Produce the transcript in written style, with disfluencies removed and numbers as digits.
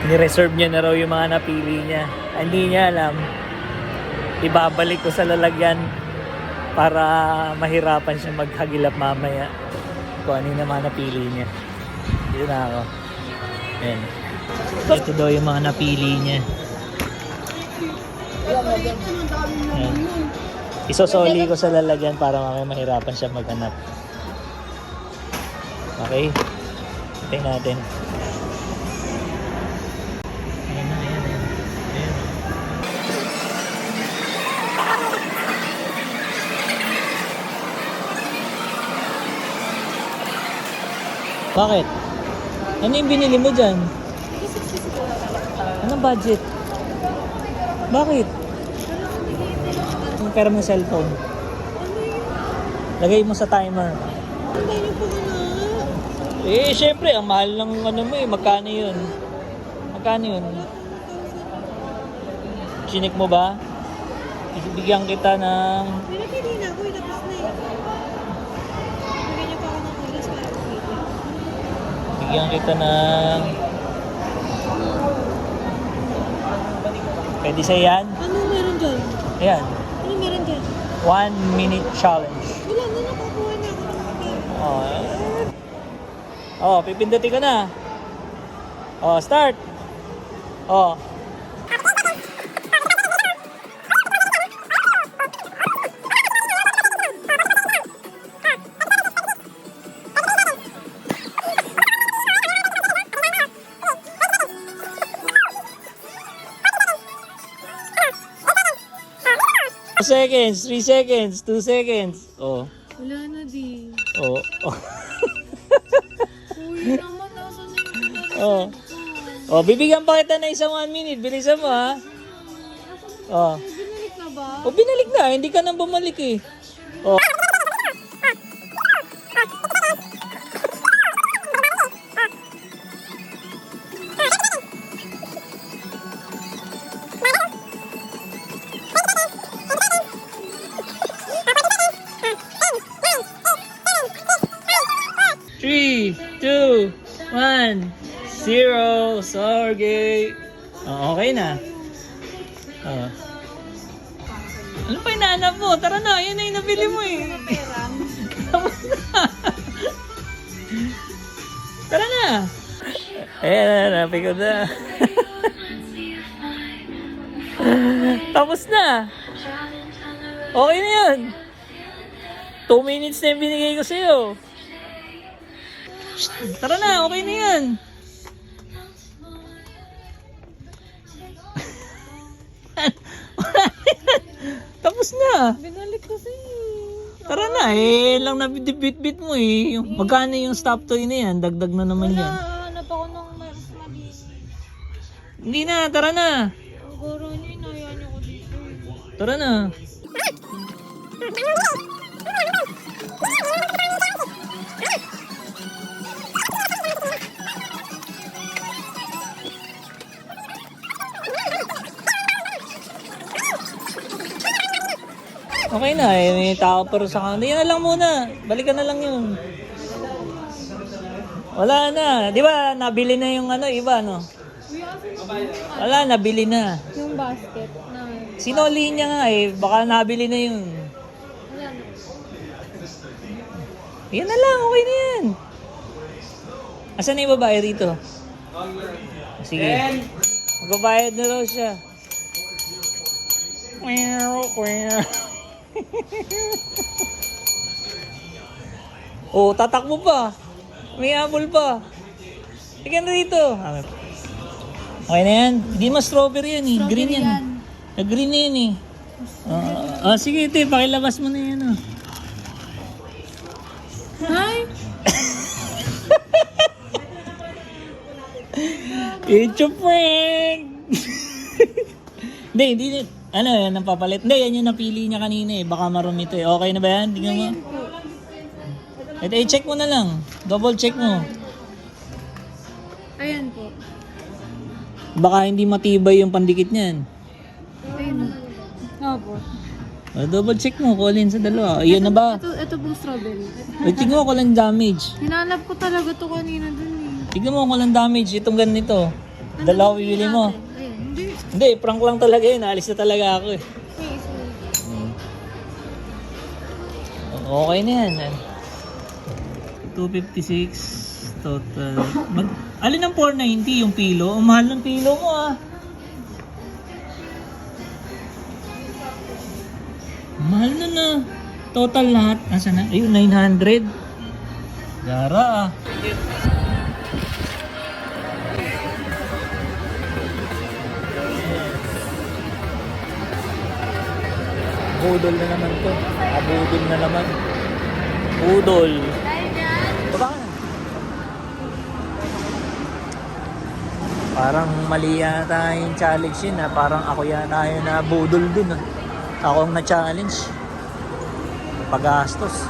Ni-reserve niya na raw yung mga napili niya. Hindi niya alam. Ibabalik ko sa lalagyan para mahirapan siya maghagilap mamaya kung ano yung mga napili niya. Dito na ako. Ayan. Ito daw yung mga napili niya. Ayan. Isosoli ko sa lalagyan para mamaya mahirapan siya maghanap. Okay? Tingnan natin. Ayan na, ayan, ayan. Ayan. Bakit? Ano yung binili mo dyan? Anong budget? Bakit? Yung pera mo cellphone. Lagay mo sa timer. Eh, syempre, ang mahal ng ano mo eh. Magkano yun? Magkano yun? Chinik mo ba? Bigyan kita ng... Pinapili na ako, tapos na eh. Bigyan niyo pa ako ng ulis para pumili. Bigyan kita ng... Pwede sa yan? Ano meron dyan? Ayan. Ano meron dyan? 1 minute challenge. Wala na, nakakuha na ako ng pera. Oh, pipindutin ka na. Oh, start. Oh. Seconds, 3 seconds, 2 seconds. Oh. Wala na di. Oh. Oh. Uy, naman, nasa na yung Oh. Oh, bibigyan pa kita na isang 1 minute. Bilisan mo ha. Oh. binalik na ba? Oh, binalik na. Hindi ka nang bumalik eh. Oh. Three, 2, 1, 0. Sorry. Oh, okay na. Oh. Ano pa hinahanap mo? Tara na, yan na yung nabili mo eh. Tapos na. Tara na. Ayan, hanapin ko na. Tapos na. Okay na yun. 2 minutes na yung binigay ko sa'yo. Tara na, okay na yan. Tapos na. Binalik kasi. Tara na, eh lang nabit-bit mo eh. Magkano yung stop toy na yan? Dagdag na naman yan. Hanap ako ng mas mali. Hindi na, tara na. Ang goro niyo, inaya niyo ko dito. Tara na. Okay na, eh, may tao pero sa kanila. Yan na lang muna. Balikan na lang yun. Wala na. Di ba, nabili na yung ano, iba, no? Wala, nabili na. Yung basket na. Sinoli niya nga eh. Baka nabili na yun. Wala na. Yan na lang, okay na yan. Asan na yung babae rito? Sige. Magbabayad na raw siya. Oh, tatakbo pa. May apple pa. Tingnan na rito. Okay na yan. Hindi mas strawberry yan eh. Green yan. Nag-green na yan eh. Sige ito, pakilabas mo na yan. Oh. Hi! It's a prank! Hindi. Ano yan, ang papalit? Hindi, yan yung napili niya kanina eh. Baka marumi ito eh. Okay na ba yan? Tingnan mo. Ito, i-check mo na lang. Double check mo. Ayan po. Baka hindi matibay yung pandikit niyan. Ayun. Opo. Double check mo, Colin, sa dalawa. Iyan na ba? Ito pong strawberry. Tingnan mo kung walang damage. Hinanap ko talaga to kanina dun eh. Tignan mo kung walang damage. Itong ganito. Dalawa bibili mo. Ayun, hindi. Hindi, prank lang talaga yun. Alis na talaga ako eh. Sige, sige. Okay na yan. 256 total. Alin ang 490 yung pilo? Ang mahal ng pilo mo ah. Mahal na na. Total lahat. Asa na? Ayun, 900. Gara ah. Budol na naman to. Budol na naman. Budol. Baba ka na. Parang mali yata yung challenge yun ah. Parang ako yata yung na budol dun ah. Ako ang na-challenge. Paggastos.